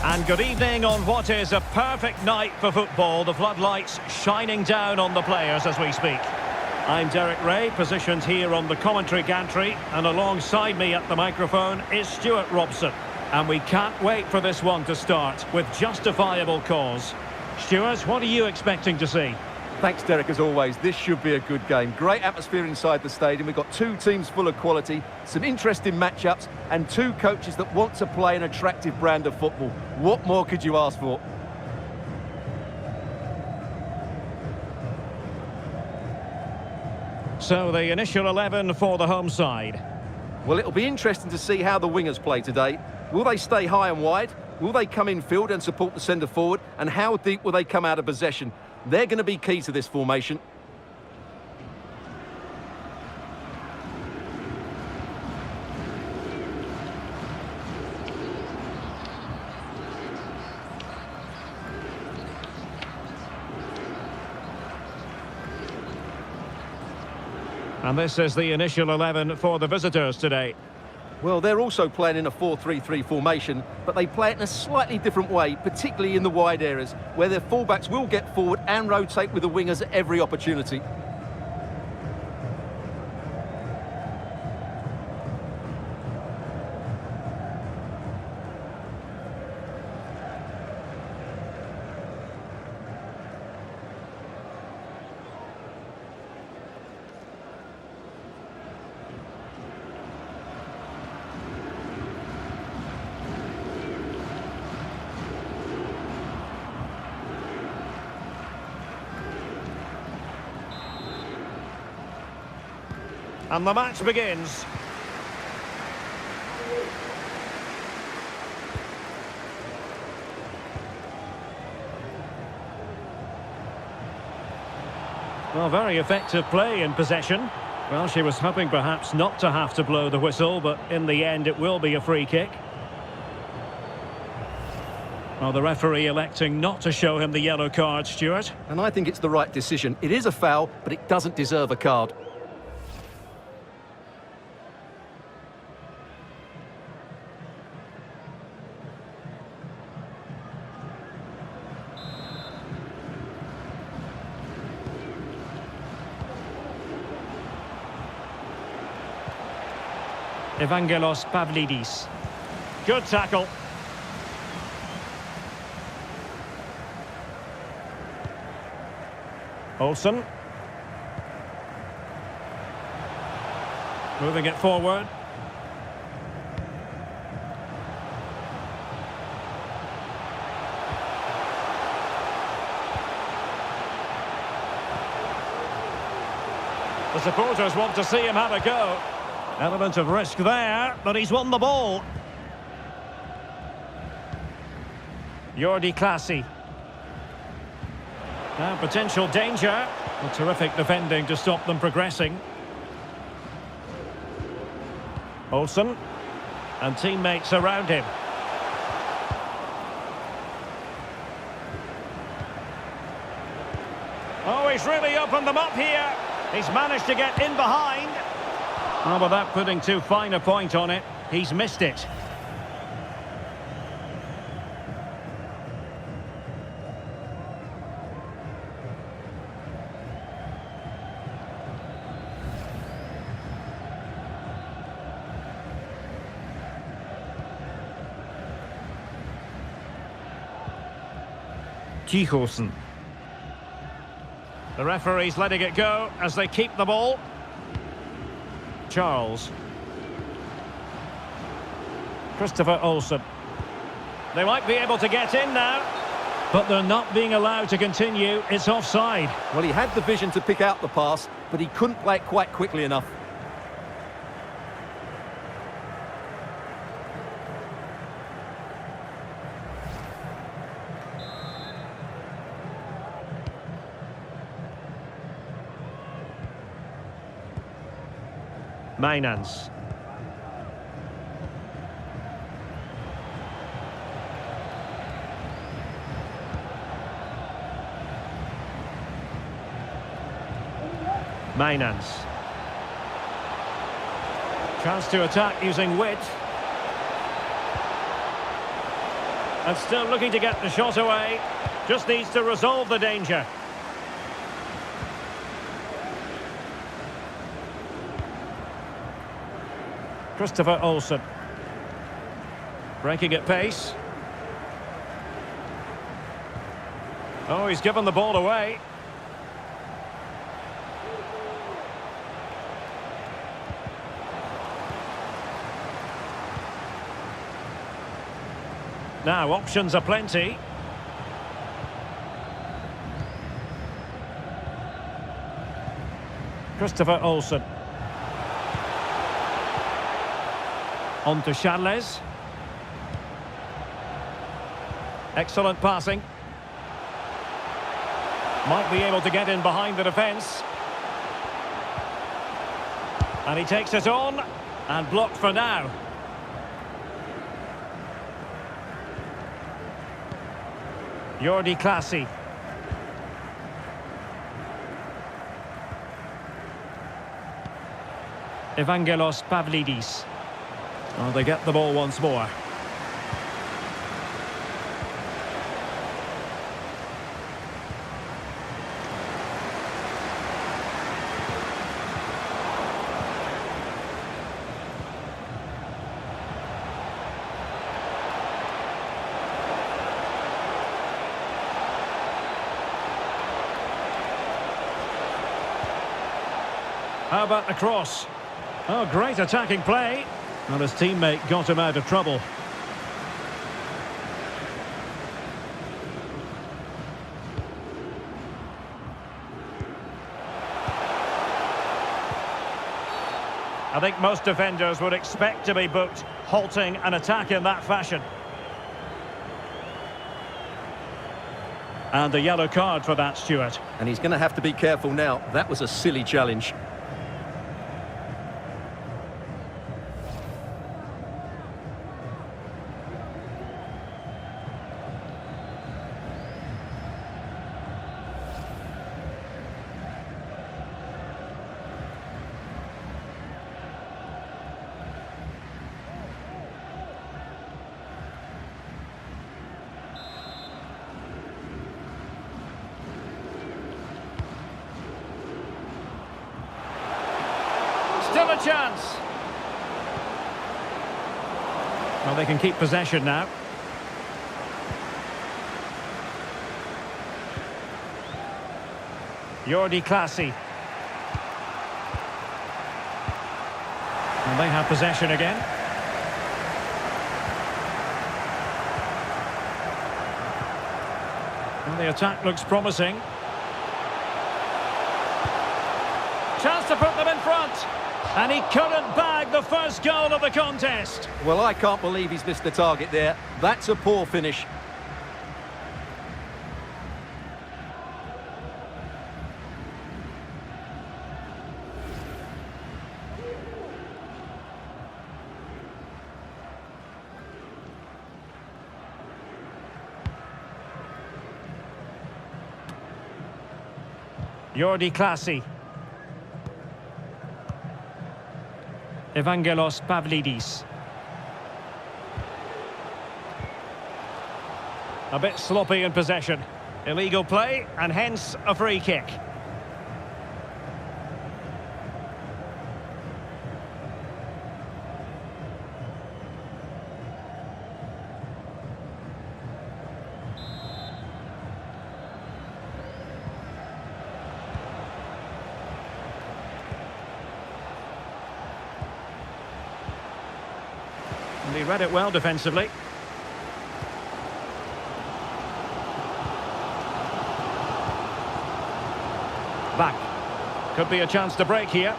And good evening on what is a perfect night for football. The floodlights shining down on the players as we speak. I'm Derek Ray, positioned here on the commentary gantry, and alongside me at the microphone is Stuart Robson. And we can't wait for this one to start with justifiable cause. Stuart, what are you expecting to see? Thanks, Derek, as always. This should be a good game. Great atmosphere inside the stadium. We've got two teams full of quality, some interesting matchups, and two coaches that want to play an attractive brand of football. What more could you ask for? So the initial 11 for the home side. Well, it'll be interesting to see how the wingers play today. Will they stay high and wide? Will they come in field and support the centre forward? And how deep will they come out of possession? They're going to be key to this formation. And this is the initial 11 for the visitors today. Well, they're also playing in a 4-3-3 formation, but they play it in a slightly different way, particularly in the wide areas, where their fullbacks will get forward and rotate with the wingers at every opportunity. And the match begins. Well, very effective play in possession. Well, she was hoping perhaps not to have to blow the whistle, but in the end it will be a free kick. Well, the referee electing not to show him the yellow card, Stuart. And I think it's the right decision. It is a foul, but it doesn't deserve a card. Evangelos Pavlidis. Good tackle. Olsen. Moving it forward. The supporters want to see him have a go. Element of risk there, but he's won the ball. Jordi Clasie. Now potential danger. A terrific defending to stop them progressing. Olsen. And teammates around him. Oh, he's really opened them up here. He's managed to get in behind. Well, without putting too fine a point on it, he's missed it. Tijhosen. The referee's letting it go as they keep the ball. Charles. Christopher Olsen. They might be able to get in now, but they're not being allowed to continue. It's offside. Well, he had the vision to pick out the pass, but he couldn't play it quite quickly enough. Mainans. Mainans. Chance to attack using width. And still looking to get the shot away. Just needs to resolve the danger. Christopher Olsen. Breaking at pace. Oh, he's given the ball away. Now, options are plenty. Christopher Olsen. On to Charles. Excellent passing. Might be able to get in behind the defence. And he takes it on. And blocked for now. Jordi Klaasie. Evangelos Pavlidis. Oh, they get the ball once more. How about the cross? Oh, great attacking play. And his teammate got him out of trouble. I think most defenders would expect to be booked halting an attack in that fashion. And a yellow card for that, Stuart. And he's going to have to be careful now. That was a silly challenge. Still a chance. Well, they can keep possession now. Jordi Klaasie. And they have possession again. And the attack looks promising. Chance to put them in front. And he couldn't bag the first goal of the contest. Well, I can't believe he's missed the target there. That's a poor finish. Jordi Klaasie. Evangelos Pavlidis. A bit sloppy in possession. Illegal play and hence a free kick. And he read it well defensively. Back. Could be a chance to break here.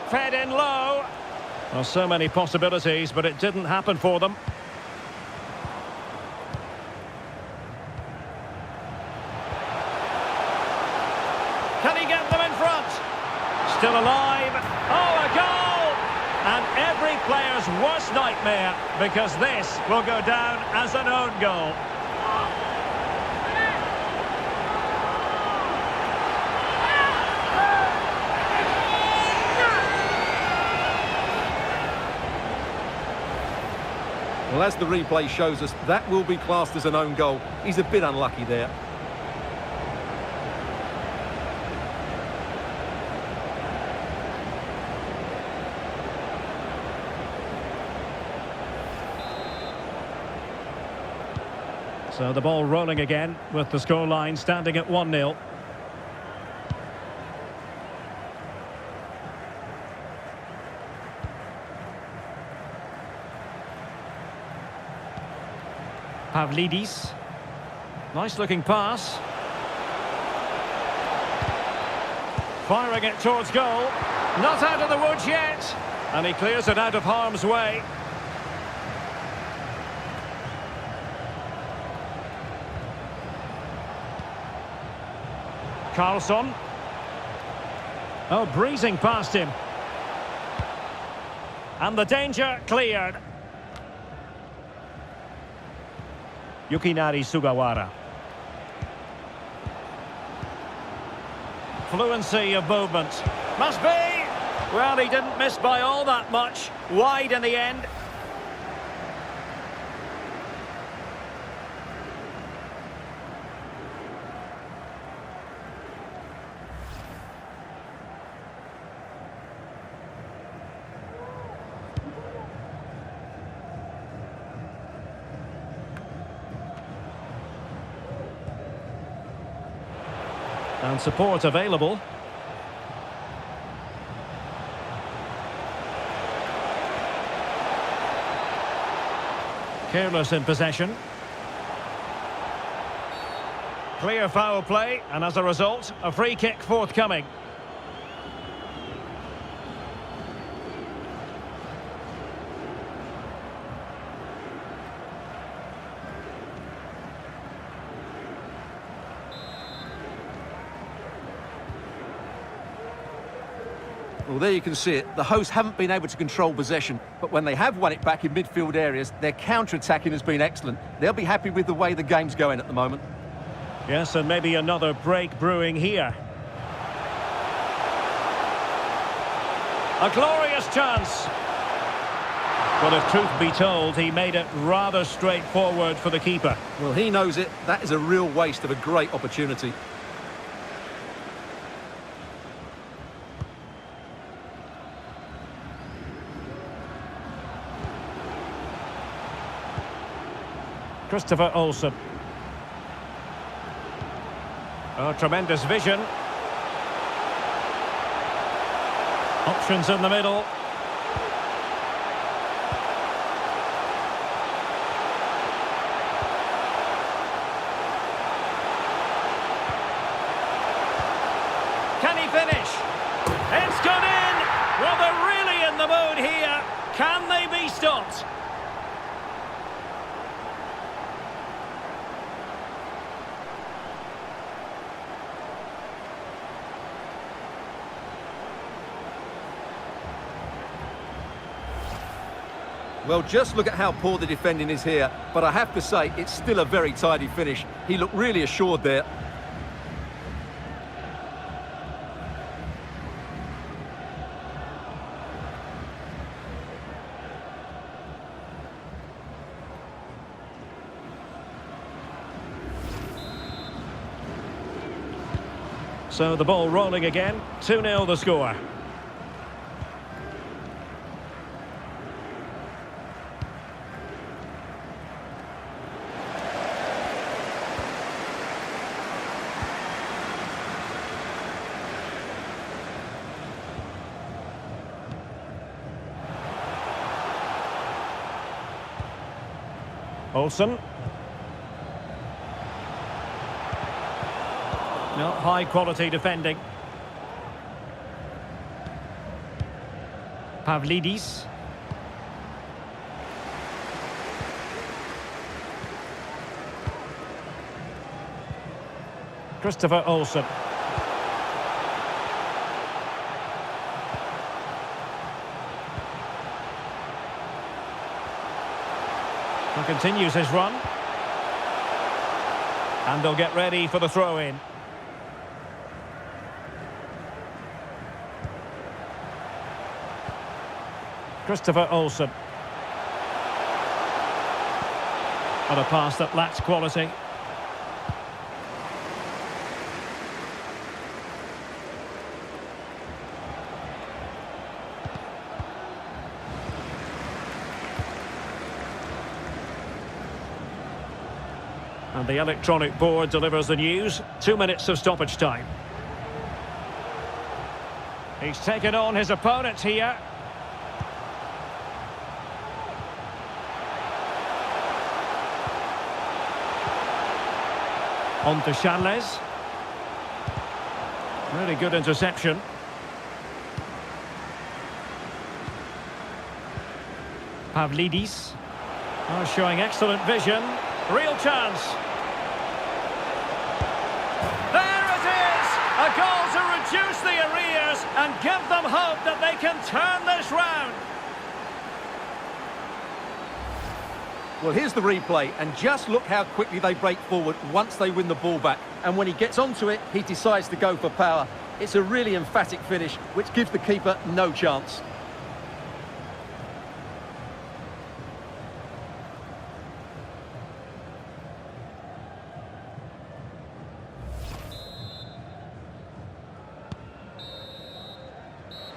Fed in low. Well, so many possibilities, but it didn't happen for them. Can he get them in front? Still alive. Oh, a goal! And every player's worst nightmare, because this will go down as an own goal. Well, as the replay shows us, that will be classed as an own goal. He's a bit unlucky there. So the ball rolling again with the scoreline standing at 1-0. Pavlidis. Nice looking pass. Firing it towards goal. Not out of the woods yet. And he clears it out of harm's way. Carlson. Oh, breezing past him. And the danger cleared. Yukinari Sugawara. Fluency of movement. Must be! Well, he didn't miss by all that much. Wide in the end. And support available. Careless in possession. Clear foul play, and as a result, a free kick forthcoming. Well, there you can see it. The hosts haven't been able to control possession, but when they have won it back in midfield areas, their counter-attacking has been excellent. They'll be happy with the way the game's going at the moment. Yes, and maybe another break brewing here. A glorious chance. Well, if truth be told, he made it rather straightforward for the keeper. Well, he knows it. That is a real waste of a great opportunity. Christopher Olsen. Oh, tremendous vision. Options in the middle. Can he finish? It's gone in! Well, they're really in the mood here. Can they be stopped? Well, just look at how poor the defending is here. But I have to say, it's still a very tidy finish. He looked really assured there. So the ball rolling again. 2-0 the score. Olsen. No, high quality defending. Pavlidis. Christopher Olsen. He continues his run. And they'll get ready for the throw-in. Christopher Olsen. On a pass that lacks quality. And the electronic board delivers the news. 2 minutes of stoppage time. He's taken on his opponent here. On to Shanles. Really good interception. Pavlidis. Oh, showing excellent vision. Real chance. There it is! A goal to reduce the arrears and give them hope that they can turn this round. Well, here's the replay, and just look how quickly they break forward once they win the ball back. And when he gets onto it, he decides to go for power. It's a really emphatic finish, which gives the keeper no chance.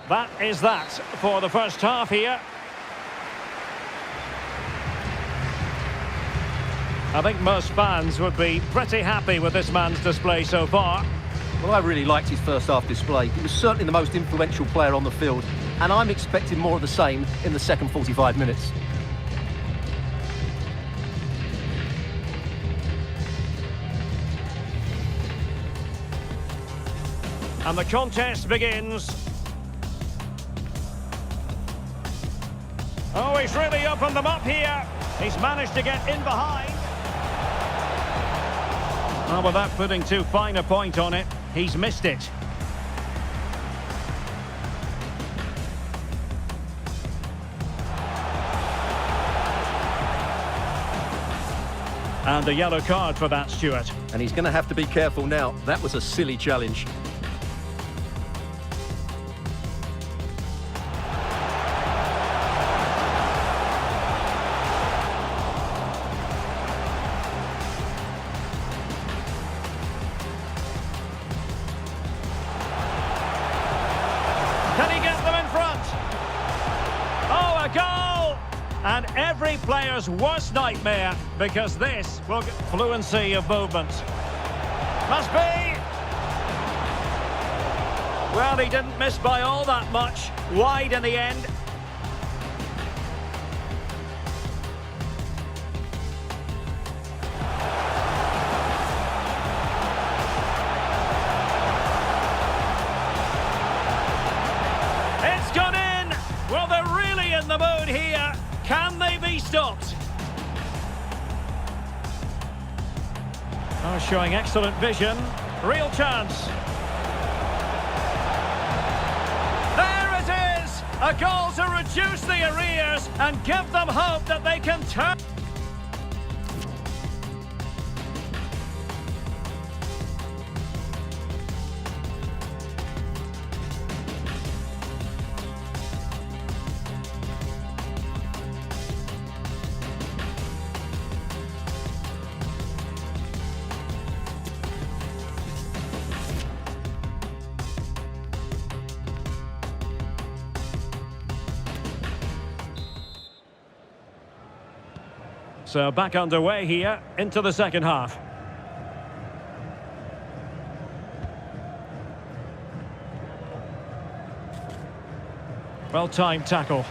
That is that for the first half here. I think most fans would be pretty happy with this man's display so far. Well, I really liked his first half display. He was certainly the most influential player on the field, and I'm expecting more of the same in the second 45 minutes. And the contest begins. Oh, he's really opened them up here. He's managed to get in behind. Oh, without putting too fine a point on it, he's missed it. And a yellow card for that, Stuart. And he's going to have to be careful now. That was a silly challenge. Can he get them in front? Oh, a goal! And every player's worst nightmare, because this will get fluency of movement. Must be! Well, he didn't miss by all that much. Wide in the end. It's gone in! Well, they're really in the mood here. Can they be stopped? Oh, showing excellent vision. Real chance. There it is! A goal to reduce the arrears and give them hope that they can turn. So back underway here into the second half. Well-timed tackle.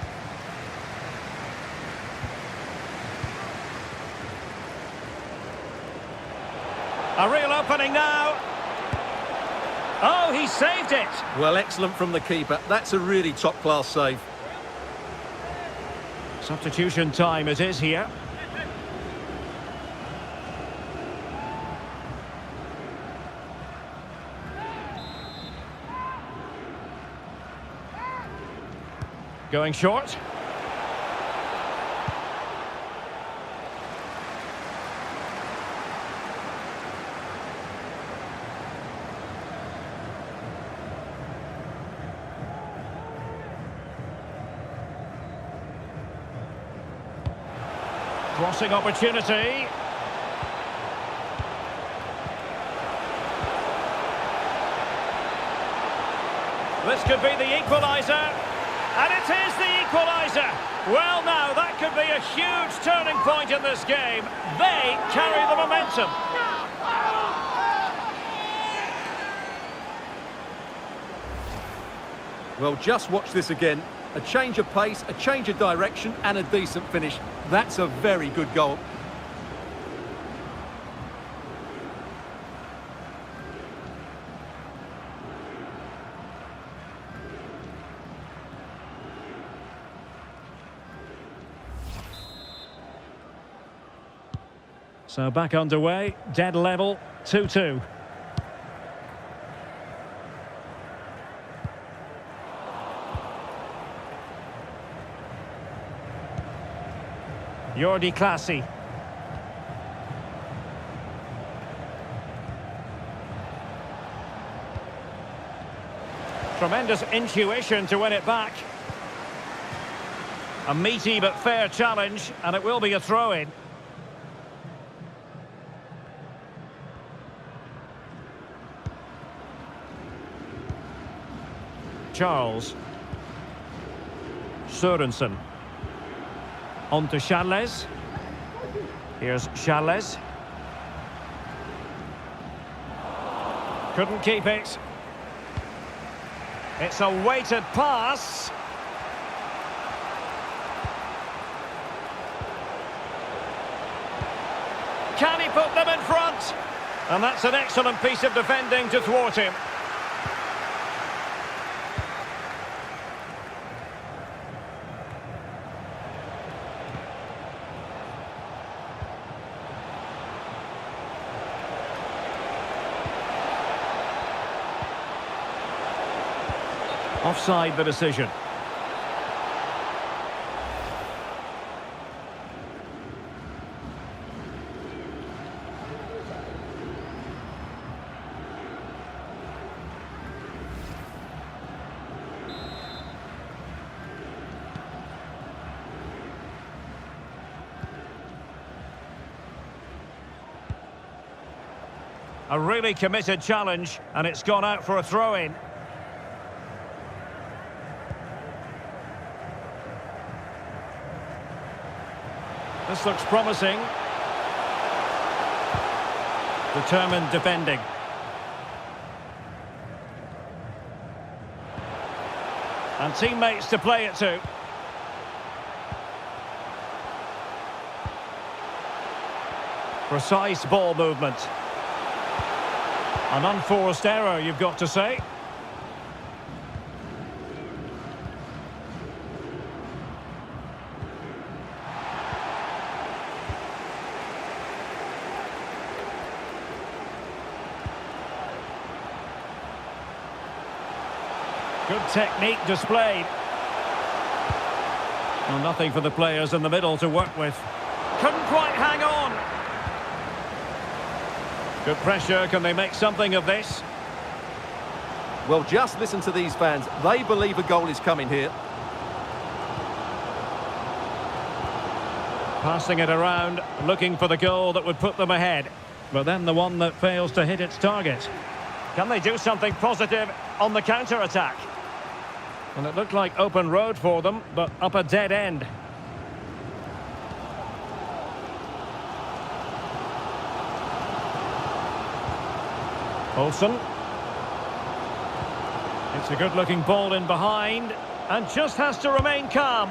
A real opening now. Oh, he saved it. Well, excellent from the keeper. That's a really top-class save. Substitution time it is here. Going short. Crossing opportunity. This could be the equaliser. And it is the equaliser. Well, now, that could be a huge turning point in this game. They carry the momentum. Well, just watch this again. A change of pace, a change of direction, and a decent finish. That's a very good goal. So back underway, dead level, 2-2. Jordi Clasie. Tremendous intuition to win it back. A meaty but fair challenge, and it will be a throw-in. Charles. Sørensen. On to Charles. Here's Charles. Couldn't keep it. It's a weighted pass. Can he put them in front? And that's an excellent piece of defending to thwart him. Offside the decision. A really committed challenge, and it's gone out for a throw-in. This looks promising. Determined defending. And teammates to play it to. Precise ball movement. An unforced error, you've got to say. Good technique displayed. Well, nothing for the players in the middle to work with. Couldn't quite hang on. Good pressure. Can they make something of this? Well, just listen to these fans. They believe a goal is coming here. Passing it around, looking for the goal that would put them ahead. But then the one that fails to hit its target. Can they do something positive on the counter-attack? And it looked like open road for them, but up a dead end. Olsen. It's a good-looking ball in behind, and just has to remain calm.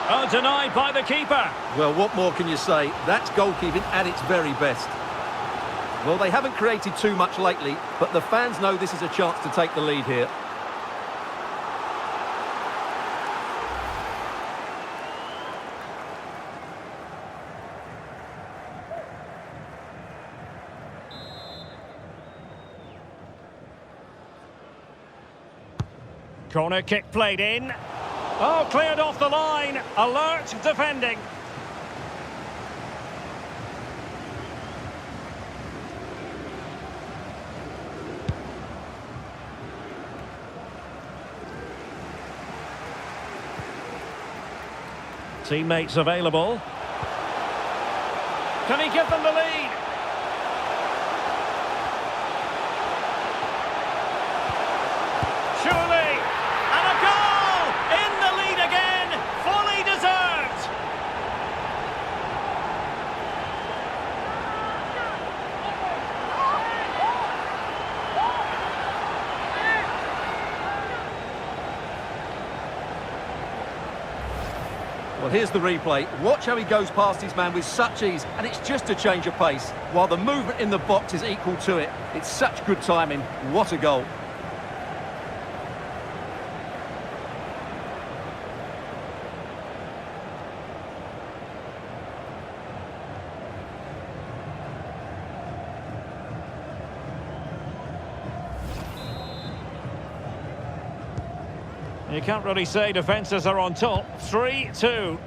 Oh, denied by the keeper. Well, what more can you say? That's goalkeeping at its very best. Well, they haven't created too much lately, but the fans know this is a chance to take the lead here. Corner kick played in. Oh, cleared off the line. Alert defending. Teammates available. Can he give them the lead? Surely! And a goal! In the lead again! Fully deserved! Well, here's the replay. Watch how he goes past his man with such ease, and it's just a change of pace, while the movement in the box is equal to it. It's such good timing. What a goal. You can't really say defences are on top. 3-2.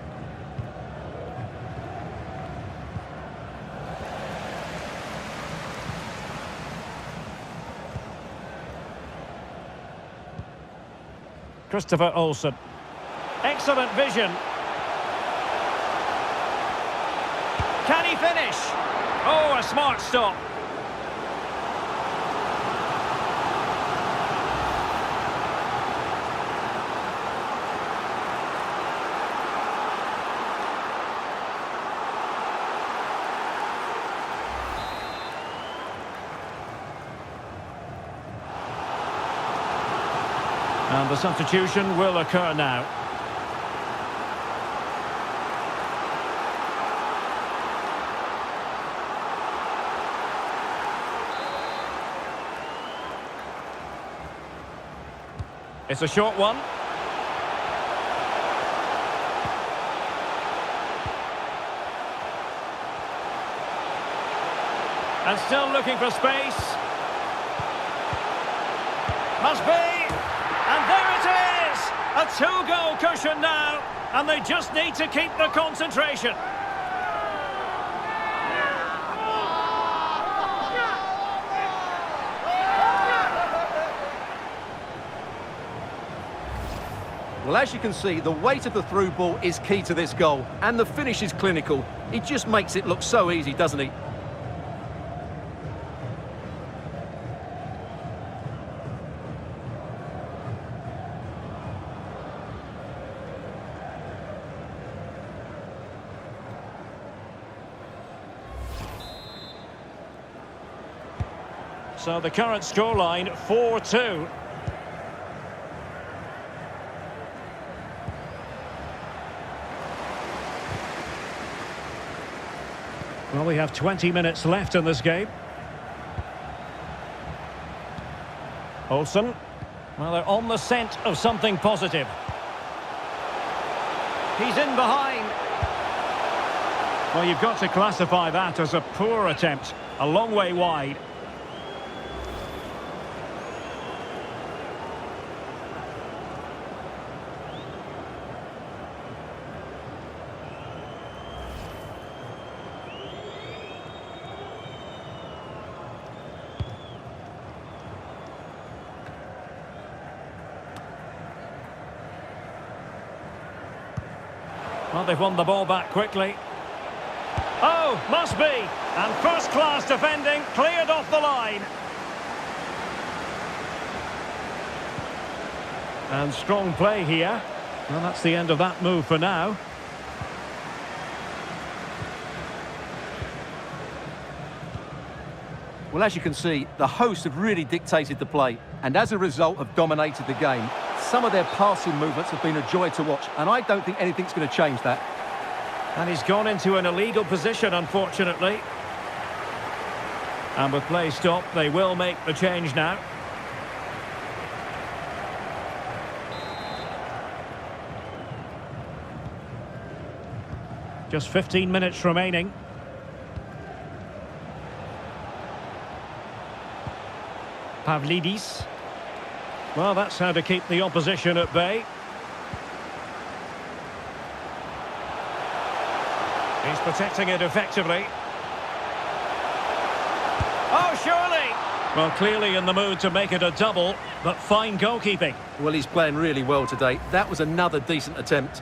Christopher Olsen. Excellent vision. Can he finish? Oh, a smart stop. And the substitution will occur now. It's a short one. And still looking for space. Must be. And there it is! A two-goal cushion now, and they just need to keep the concentration. Well, as you can see, the weight of the through ball is key to this goal, and the finish is clinical. He just makes it look so easy, doesn't he? So the current scoreline, 4-2. Well, we have 20 minutes left in this game. Olsen. Well, they're on the scent of something positive. He's in behind. Well, you've got to classify that as a poor attempt. A long way wide. Well, they've won the ball back quickly. Oh, must be. And first-class defending, cleared off the line. And strong play here. Well, that's the end of that move for now. Well, as you can see, the hosts have really dictated the play, and as a result have dominated the game. Some of their passing movements have been a joy to watch, and I don't think anything's going to change that. And he's gone into an illegal position, unfortunately. And with play stopped, they will make the change now. Just 15 minutes remaining. Pavlidis. Well, that's how to keep the opposition at bay. He's protecting it effectively. Oh, surely! Well, clearly in the mood to make it a double, but fine goalkeeping. Well, he's playing really well today. That was another decent attempt.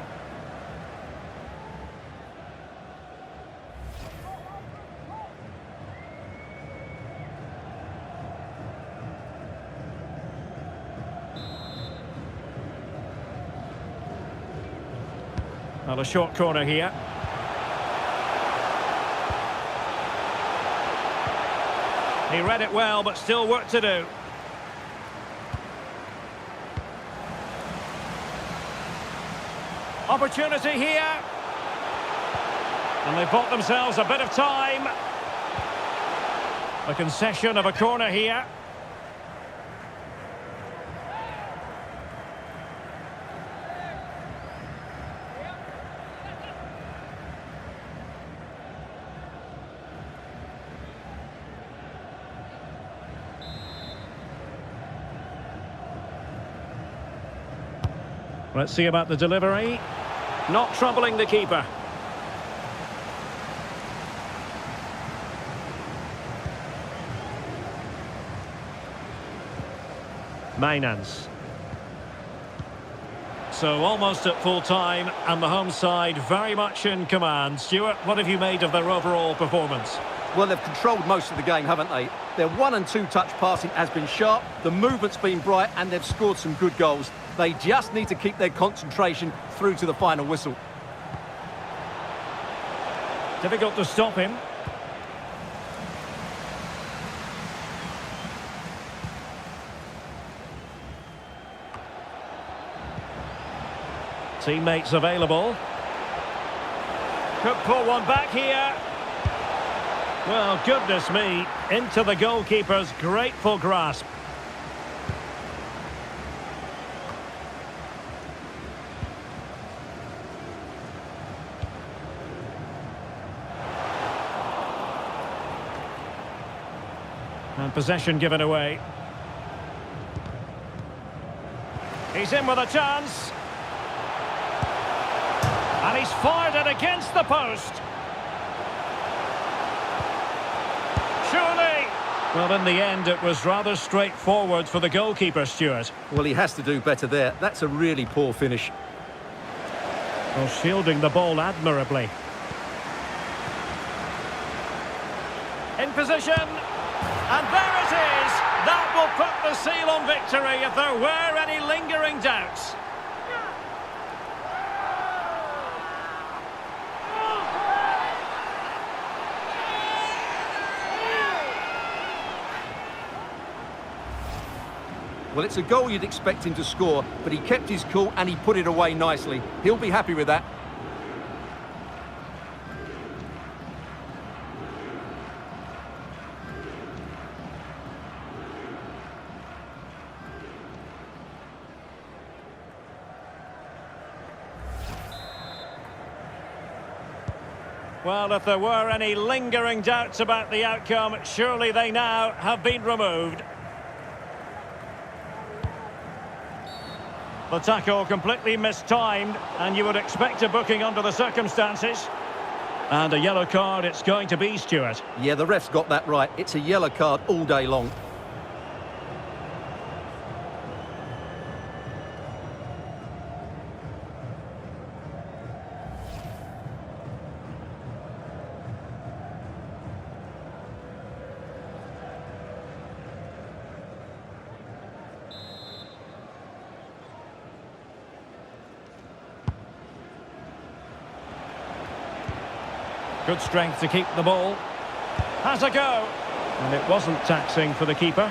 Well, a short corner here. He read it well, but still work to do. Opportunity here. And they've bought themselves a bit of time. A concession of a corner here. Let's see about the delivery. Not troubling the keeper. Mainans. So almost at full time, and the home side very much in command. Stuart, what have you made of their overall performance? Well, they've controlled most of the game, haven't they? Their 1- and 2-touch passing has been sharp, the movement's been bright, and they've scored some good goals. They just need to keep their concentration through to the final whistle. Difficult to stop him. Teammates available. Could pull one back here. Well, goodness me, into the goalkeeper's grateful grasp. And possession given away. He's in with a chance. And he's fired it against the post. Surely. Well, in the end, it was rather straightforward for the goalkeeper, Stuart. Well, he has to do better there. That's a really poor finish. Well, shielding the ball admirably. In position. And there it is! That will put the seal on victory if there were any lingering doubts. Well, it's a goal you'd expect him to score, but he kept his cool and he put it away nicely. He'll be happy with that. Well, if there were any lingering doubts about the outcome, surely they now have been removed. The tackle completely mistimed, and you would expect a booking under the circumstances. And a yellow card it's going to be, Stuart. Yeah, the ref's got that right. It's a yellow card all day long. Good strength to keep the ball. Has a go. And it wasn't taxing for the keeper.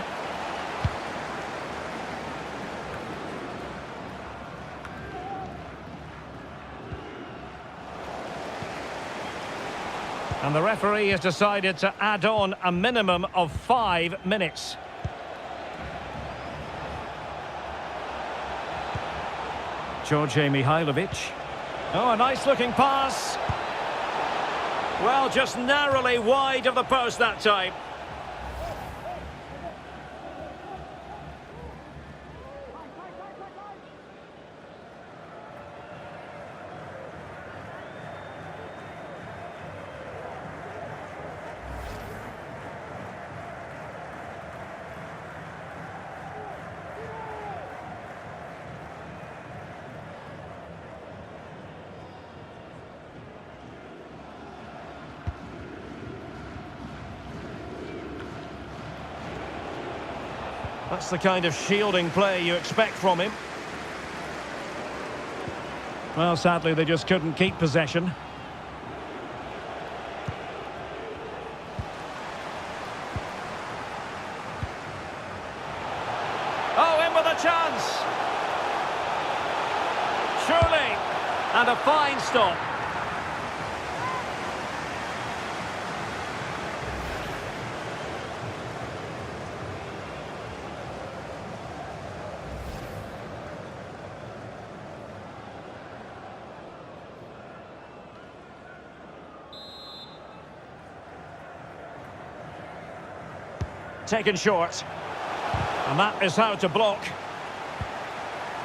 And the referee has decided to add on a minimum of 5 minutes. George Mihailovic. Oh, a nice looking pass. Well, just narrowly wide of the post that time. That's the kind of shielding play you expect from him. Well, sadly, they just couldn't keep possession. Oh, in with a chance. Surely. And a fine stop. Taken short. And that is how to block.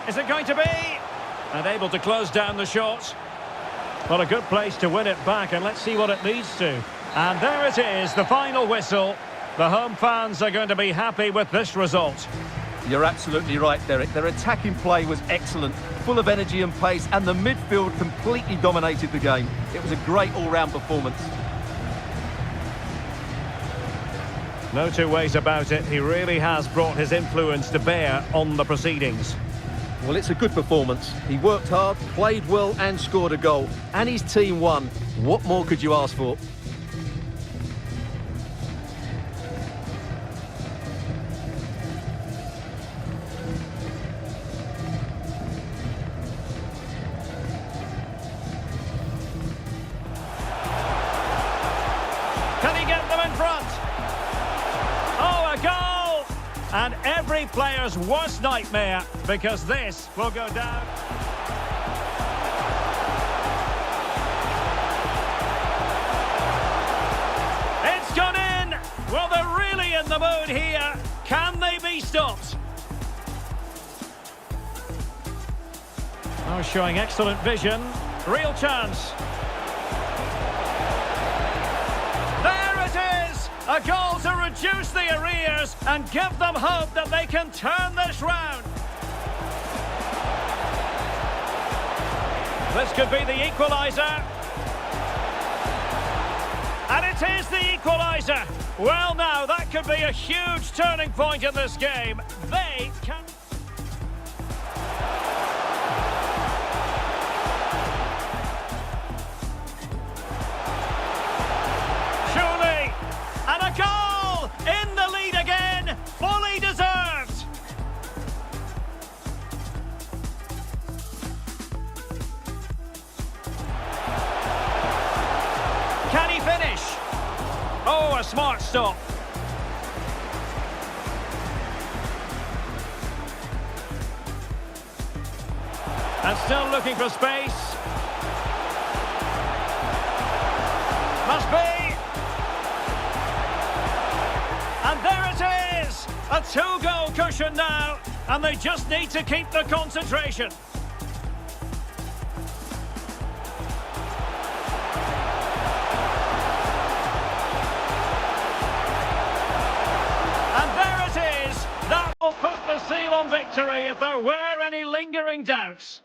Is it going to be? And able to close down the shot. Well, a good place to win it back, and let's see what it leads to. And there it is, the final whistle. The home fans are going to be happy with this result. You're absolutely right, Derek. Their attacking play was excellent, full of energy and pace, and the midfield completely dominated the game. It was a great all-round performance. No two ways about it. He really has brought his influence to bear on the proceedings. Well, it's a good performance. He worked hard, played well and scored a goal. And his team won. What more could you ask for? Can he get them in front? Oh, a goal! And every player's worst nightmare, because this will go down. It's gone in! Well, they're really in the mood here. Can they be stopped? Oh, showing excellent vision. Real chance. There it is! A goal to reduce the arrears and give them hope that they can turn this round. This could be the equaliser. And it is the equaliser. Well, now, that could be a huge turning point in this game. They can... Surely. And a goal! In the lead again. Fully deserved. Can he finish? Oh, a smart stop. And still looking for space. Must be. And there it is. A two-goal cushion now. And they just need to keep the concentration. That will put the seal on victory if there were any lingering doubts.